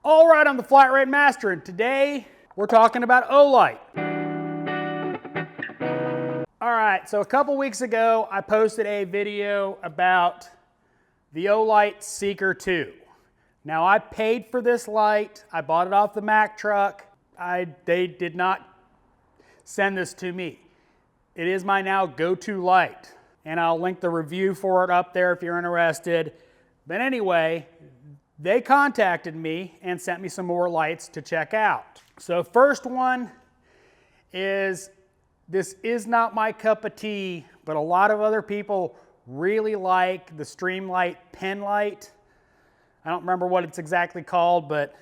All right, I'm the Flat Rate Master, and today we're talking about Olight. All right, so a couple weeks ago, I posted a video about the Olight Seeker 2. Now, I paid for this light. I bought it off the Mack truck. They did not send this to me. It is my now go-to light, and I'll link the review for it up there if you're interested. But anyway, they contacted me and sent me some more lights to check out. So first one is, this is not my cup of tea, but a lot of other people really like the Streamlight pen light. I don't remember what it's exactly called, but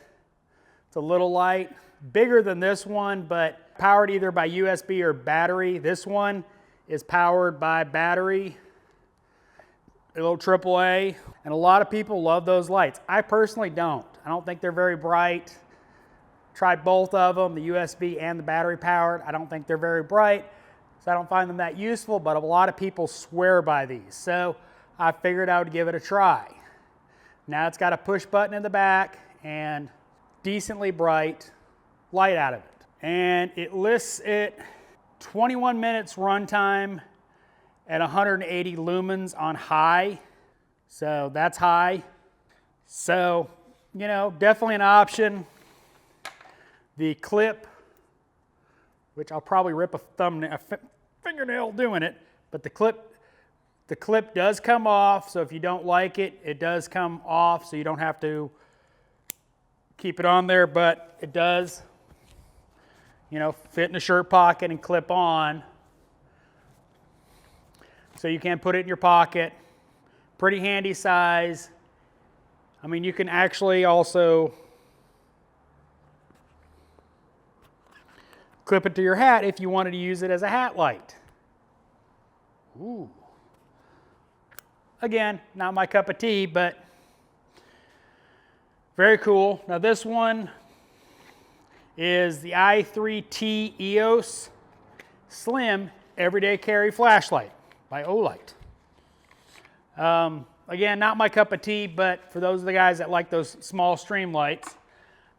it's a little light, bigger than this one, but powered either by USB or battery. This one is powered by battery, a little AAA, and a lot of people love those lights. I personally don't. I don't think they're very bright. Tried both of them, the USB and the battery powered. I don't think they're very bright, so I don't find them that useful, but a lot of people swear by these. So I figured I would give it a try. Now it's got a push button in the back and decently bright light out of it. And it lists it 21 minutes runtime at 180 lumens on high. So that's high. So, you know, definitely an option. The clip, which I'll probably rip a fingernail doing it, but the clip does come off, so if you don't like it, it does come off, so you don't have to keep it on there, but it does, you know, fit in a shirt pocket and clip on. So you can put it in your pocket. Pretty handy size. I mean, you can actually also clip it to your hat if you wanted to use it as a hat light. Ooh. Again, not my cup of tea, but very cool. Now this one is the I3t EOS Slim Everyday Carry Flashlight by Olight. Again, not my cup of tea, but for those of the guys that like those small stream lights.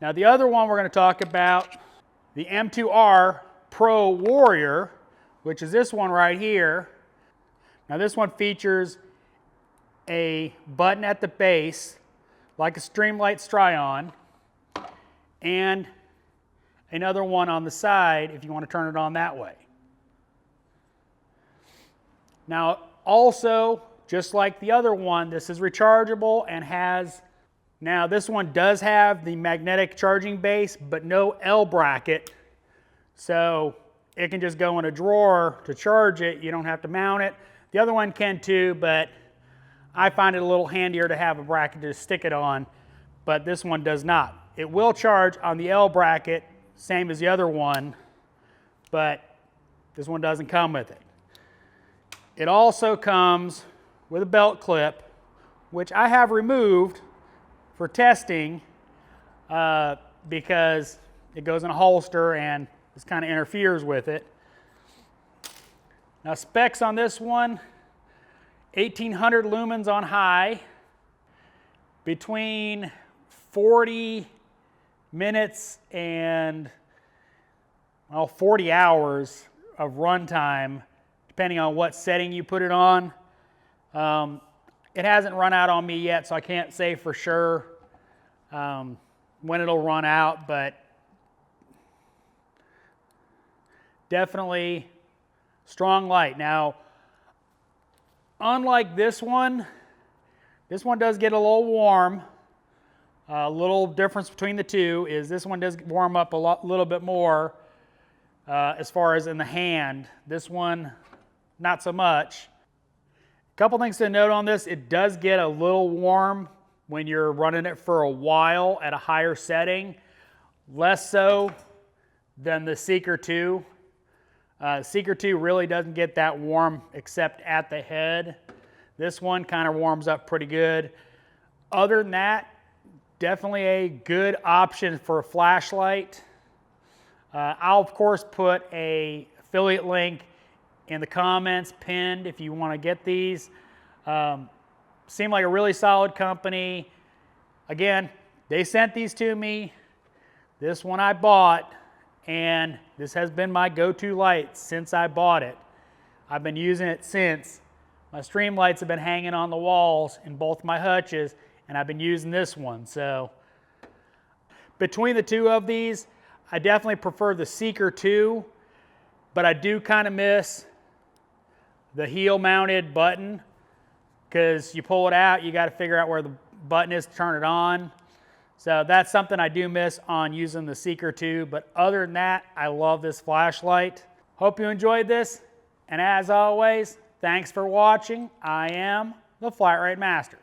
Now the other one we're going to talk about, the M2R Pro Warrior, which is this one right here. Now this one features a button at the base, like a Streamlight Stry-on, and another one on the side if you want to turn it on that way. Now also, just like the other one, this is rechargeable and has, now this one does have the magnetic charging base, but no L bracket. So it can just go in a drawer to charge it. You don't have to mount it. The other one can too, but I find it a little handier to have a bracket to stick it on, but this one does not. It will charge on the L bracket, same as the other one, but this one doesn't come with it. It also comes with a belt clip, which I have removed for testing because it goes in a holster and this kind of interferes with it. Now specs on this one, 1800 lumens on high, between 40 minutes and 40 hours of runtime, depending on what setting you put it on. It hasn't run out on me yet, so I can't say for sure when it'll run out, but definitely strong light. Now, unlike this one does get a little warm. A little difference between the two is this one does warm up a little bit more as far as in the hand. This one, not so much. A couple things to note on this, it does get a little warm when you're running it for a while at a higher setting, less so than the Seeker 2. Seeker 2 really doesn't get that warm except at the head. This one kind of warms up pretty good. Other than that, definitely a good option for a flashlight. I'll of course put an affiliate link in the comments pinned if you want to get these. Seem like a really solid company. Again, They sent these to me. This one I bought, and this has been my go-to light since I bought it. I've been using it since. My stream lights have been hanging on the walls in both my hutches, and I've been using this one. So between the two of these, I definitely prefer the Seeker 2, but I do kind of miss the heel mounted button, because you pull it out, you got to figure out where the button is to turn it on. So that's something I do miss on using the Seeker 2, but other than that, I love this flashlight. Hope you enjoyed this, and as always, thanks for watching. I am the Flat Rate Master.